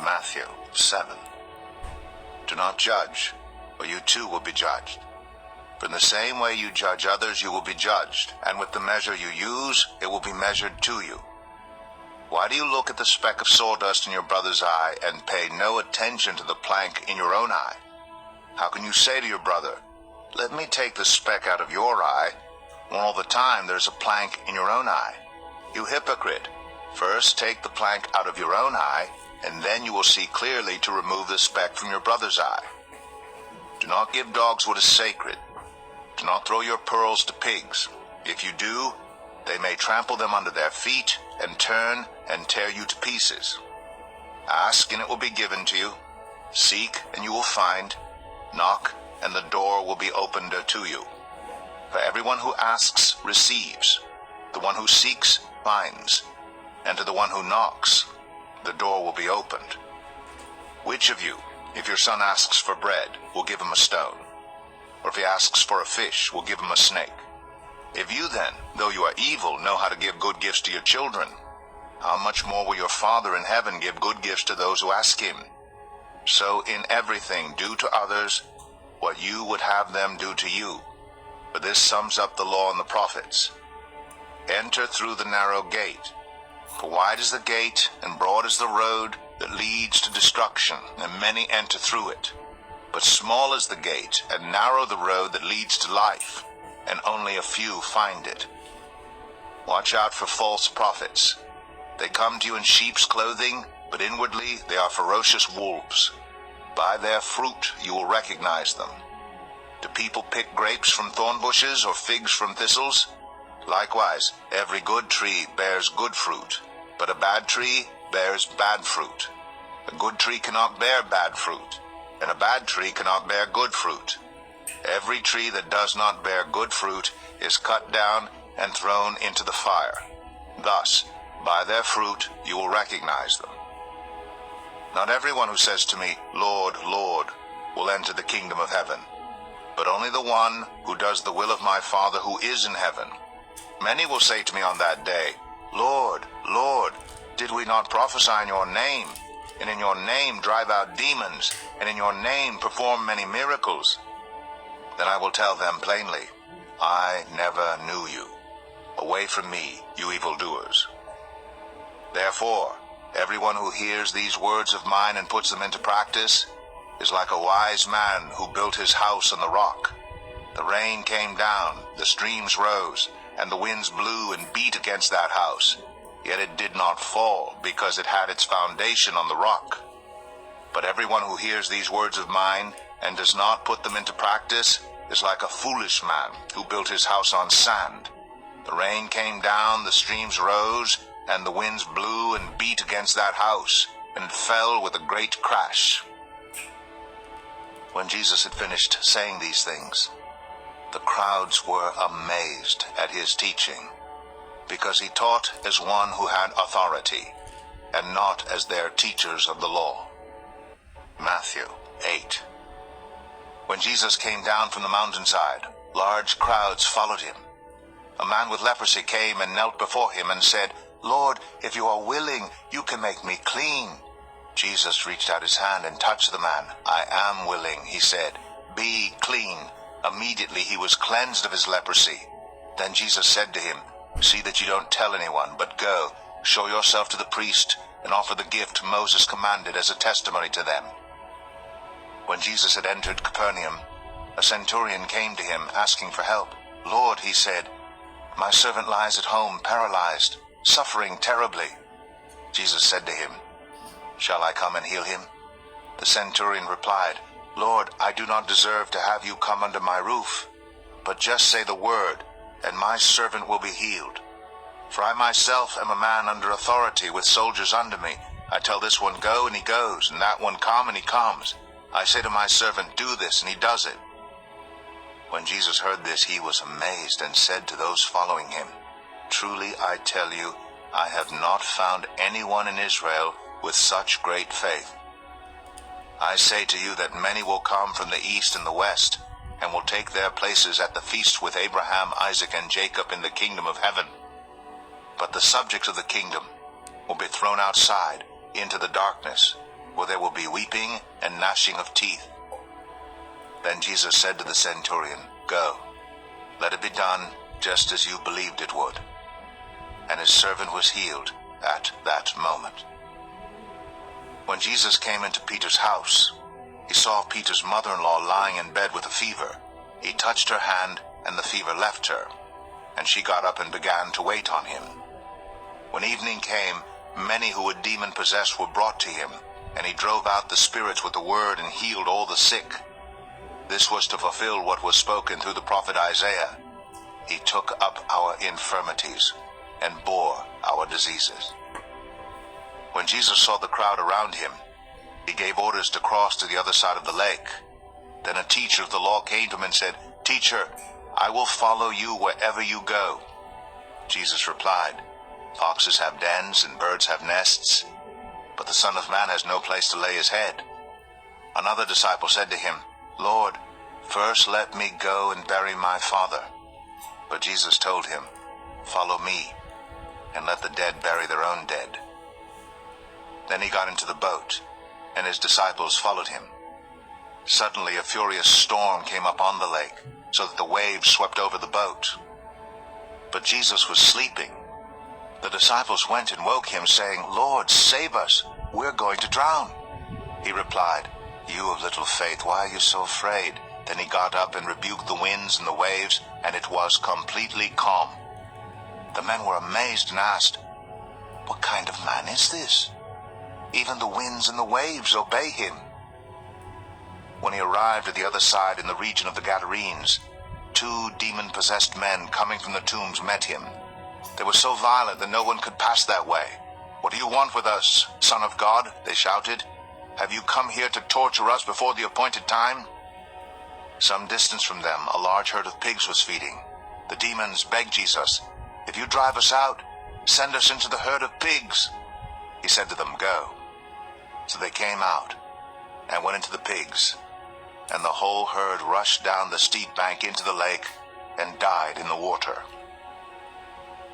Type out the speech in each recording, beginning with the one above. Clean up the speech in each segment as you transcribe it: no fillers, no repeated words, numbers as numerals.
Matthew 7. Do not judge, or you too will be judged. For in the same way you judge others, you will be judged, and with the measure you use, it will be measured to you. Why do you look at the speck of sawdust in your brother's eye, and pay no attention to the plank in your own eye? How can you say to your brother, let me take the speck out of your eye, when all the time there's a plank in your own eye? You hypocrite! First take the plank out of your own eye, and then you will see clearly to remove the speck from your brother's eye. Do not give dogs what is sacred. Do not throw your pearls to pigs. If you do, they may trample them under their feet, and turn and tear you to pieces. Ask, and it will be given to you. Seek, and you will find. Knock, and the door will be opened to you. For everyone who asks receives. The one who seeks finds. And to the one who knocks, the door will be opened. Which of you, if your son asks for bread, will give him a stone? Or if he asks for a fish, will give him a snake? If you then, though you are evil, know how to give good gifts to your children, how much more will your Father in heaven give good gifts to those who ask him? So in everything do to others what you would have them do to you. For this sums up the law and the prophets. Enter through the narrow gate. For wide is the gate, and broad is the road that leads to destruction, and many enter through it. But small is the gate, and narrow the road that leads to life, and only a few find it. Watch out for false prophets. They come to you in sheep's clothing, but inwardly they are ferocious wolves. By their fruit you will recognize them. Do people pick grapes from thorn bushes, or figs from thistles? Likewise, every good tree bears good fruit, but a bad tree bears bad fruit. A good tree cannot bear bad fruit, and a bad tree cannot bear good fruit. Every tree that does not bear good fruit is cut down and thrown into the fire. Thus, by their fruit you will recognize them. Not everyone who says to me, Lord, Lord, will enter the kingdom of heaven, but only the one who does the will of my Father who is in heaven. Many will say to me on that day, Lord, Lord, did we not prophesy in your name, and in your name drive out demons, and in your name perform many miracles? Then I will tell them plainly, I never knew you. Away from me, you evildoers. Therefore, everyone who hears these words of mine and puts them into practice is like a wise man who built his house on the rock. The rain came down, the streams rose, and the winds blew and beat against that house. Yet it did not fall, because it had its foundation on the rock. But everyone who hears these words of mine and does not put them into practice is like a foolish man who built his house on sand. The rain came down, the streams rose, and the winds blew and beat against that house, and it fell with a great crash. When Jesus had finished saying these things, the crowds were amazed at his teaching, because he taught as one who had authority, and not as their teachers of the law. Matthew 8. When Jesus came down from the mountainside, large crowds followed him. A man with leprosy came and knelt before him and said, Lord, if you are willing, you can make me clean. Jesus reached out his hand and touched the man. I am willing, he said. Be clean. Immediately he was cleansed of his leprosy. Then Jesus said to him, See that you don't tell anyone, but go, show yourself to the priest, and offer the gift Moses commanded as a testimony to them. When Jesus had entered Capernaum, a centurion came to him, asking for help. Lord, he said, my servant lies at home, paralyzed, suffering terribly. Jesus said to him, Shall I come and heal him? The centurion replied, Lord, I do not deserve to have you come under my roof, but just say the word, and my servant will be healed. For I myself am a man under authority, with soldiers under me. I tell this one, go, and he goes, and that one, come, and he comes. I say to my servant, do this, and he does it. When Jesus heard this, he was amazed, and said to those following him, Truly I tell you, I have not found anyone in Israel with such great faith. I say to you that many will come from the east and the west, and will take their places at the feast with Abraham, Isaac, and Jacob in the kingdom of heaven. But the subjects of the kingdom will be thrown outside into the darkness, where there will be weeping and gnashing of teeth." Then Jesus said to the centurion, "Go, let it be done just as you believed it would." And his servant was healed at that moment. When Jesus came into Peter's house, he saw Peter's mother-in-law lying in bed with a fever. He touched her hand, and the fever left her, and she got up and began to wait on him. When evening came, many who were demon-possessed were brought to him, and he drove out the spirits with the word and healed all the sick. This was to fulfill what was spoken through the prophet Isaiah. "He took up our infirmities and bore our diseases." When Jesus saw the crowd around him, he gave orders to cross to the other side of the lake. Then a teacher of the law came to him and said, "Teacher, I will follow you wherever you go." Jesus replied, "Foxes have dens and birds have nests, but the Son of Man has no place to lay his head." Another disciple said to him, "Lord, first let me go and bury my father." But Jesus told him, "Follow me, and let the dead bury their own dead." Then he got into the boat, and his disciples followed him. Suddenly a furious storm came up on the lake, so that the waves swept over the boat. But Jesus was sleeping. The disciples went and woke him, saying, "Lord, save us, we're going to drown." He replied, "You of little faith, why are you so afraid?" Then he got up and rebuked the winds and the waves, and it was completely calm. The men were amazed and asked, "What kind of man is this? Even the winds and the waves obey him." When he arrived at the other side in the region of the Gadarenes, 2 demon-possessed men coming from the tombs met him. They were so violent that no one could pass that way. "What do you want with us, Son of God?" they shouted. "Have you come here to torture us before the appointed time?" Some distance from them, a large herd of pigs was feeding. The demons begged Jesus, "If you drive us out, send us into the herd of pigs." He said to them, "Go." So they came out and went into the pigs, and the whole herd rushed down the steep bank into the lake and died in the water.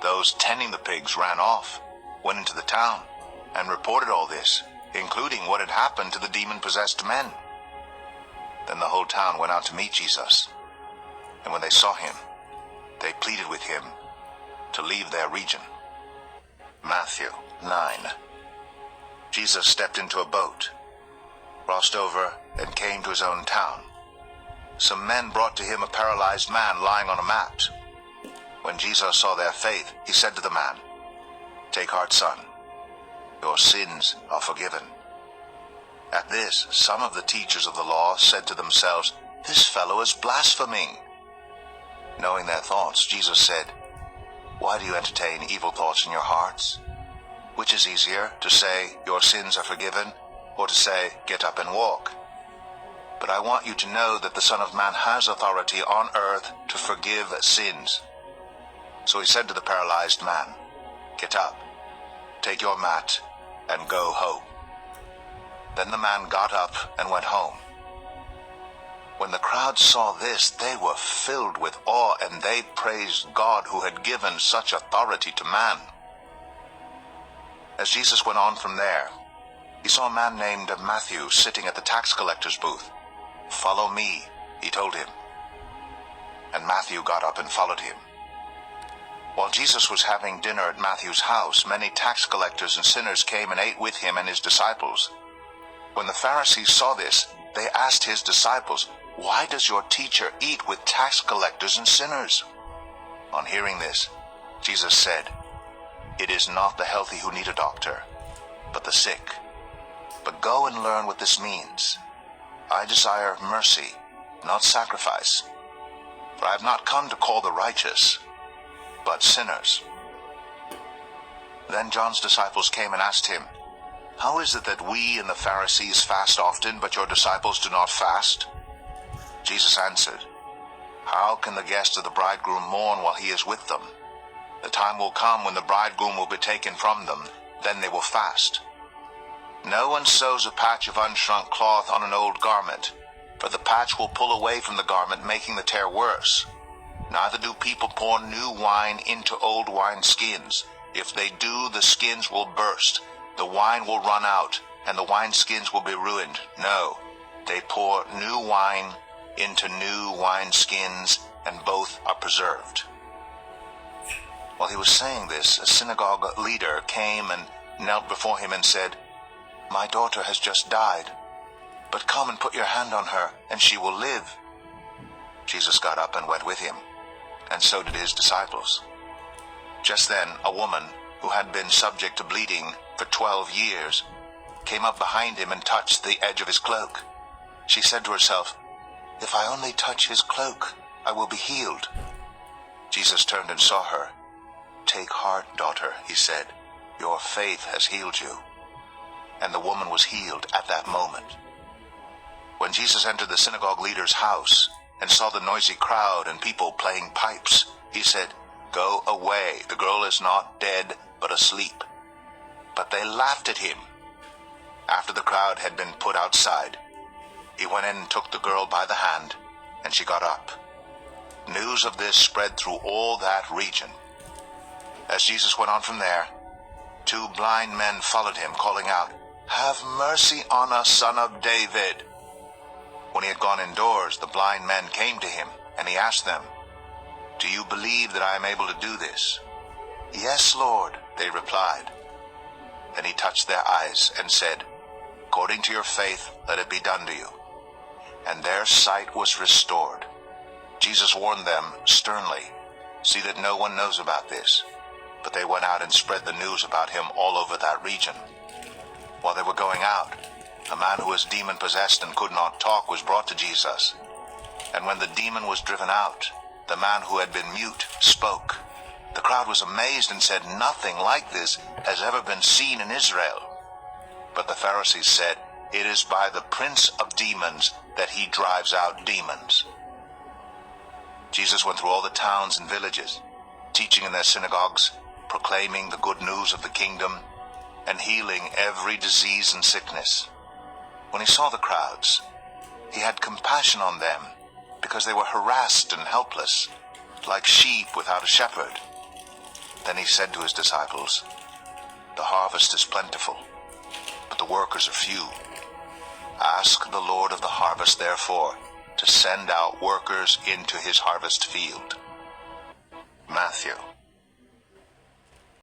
Those tending the pigs ran off, went into the town, and reported all this, including what had happened to the demon-possessed men. Then the whole town went out to meet Jesus, and when they saw him, they pleaded with him to leave their region. Matthew 9. Jesus stepped into a boat, crossed over, and came to his own town. Some men brought to him a paralyzed man lying on a mat. When Jesus saw their faith, he said to the man, "Take heart, son, your sins are forgiven." At this, some of the teachers of the law said to themselves, "This fellow is blaspheming." Knowing their thoughts, Jesus said, "Why do you entertain evil thoughts in your hearts? Which is easier, to say, 'Your sins are forgiven,' or to say, 'Get up and walk'? But I want you to know that the Son of Man has authority on earth to forgive sins." So he said to the paralyzed man, "Get up, take your mat, and go home." Then the man got up and went home. When the crowd saw this, they were filled with awe, and they praised God who had given such authority to man. As Jesus went on from there, he saw a man named Matthew sitting at the tax collector's booth. "Follow me," he told him. And Matthew got up and followed him. While Jesus was having dinner at Matthew's house, many tax collectors and sinners came and ate with him and his disciples. When the Pharisees saw this, they asked his disciples, "Why does your teacher eat with tax collectors and sinners?" On hearing this, Jesus said, "It is not the healthy who need a doctor, but the sick. But go and learn what this means. I desire mercy, not sacrifice. For I have not come to call the righteous, but sinners." Then John's disciples came and asked him, "How is it that we and the Pharisees fast often, but your disciples do not fast?" Jesus answered, "How can the guests of the bridegroom mourn while he is with them? The time will come when the bridegroom will be taken from them, then they will fast. No one sews a patch of unshrunk cloth on an old garment, for the patch will pull away from the garment, making the tear worse. Neither do people pour new wine into old wine skins. If they do, the skins will burst, the wine will run out, and the wineskins will be ruined. No, they pour new wine into new wineskins, and both are preserved." While he was saying this, a synagogue leader came and knelt before him and said, "My daughter has just died, but come and put your hand on her, and she will live." Jesus got up and went with him, and so did his disciples. Just then, a woman who had been subject to bleeding for 12 years came up behind him and touched the edge of his cloak. She said to herself, "If I only touch his cloak, I will be healed." Jesus turned and saw her. "Take heart, daughter," he said. "Your faith has healed you." And the woman was healed at that moment. When Jesus entered the synagogue leader's house and saw the noisy crowd and people playing pipes, he said, "Go away, the girl is not dead, but asleep." But they laughed at him. After the crowd had been put outside, he went in and took the girl by the hand, and she got up. News of this spread through all that region. As Jesus went on from there, 2 blind men followed him, calling out, "Have mercy on us, Son of David." When he had gone indoors, the blind men came to him, and he asked them, "Do you believe that I am able to do this?" "Yes, Lord," they replied. Then he touched their eyes and said, "According to your faith, let it be done to you." And their sight was restored. Jesus warned them sternly, "See that no one knows about this." But they went out and spread the news about him all over that region. While they were going out, a man who was demon-possessed and could not talk was brought to Jesus. And when the demon was driven out, the man who had been mute spoke. The crowd was amazed and said, "Nothing like this has ever been seen in Israel." But the Pharisees said, "It is by the prince of demons that he drives out demons." Jesus went through all the towns and villages, teaching in their synagogues, proclaiming the good news of the kingdom, and healing every disease and sickness. When he saw the crowds, he had compassion on them, because they were harassed and helpless, like sheep without a shepherd. Then he said to his disciples, "The harvest is plentiful, but the workers are few. Ask the Lord of the harvest, therefore, to send out workers into his harvest field." Matthew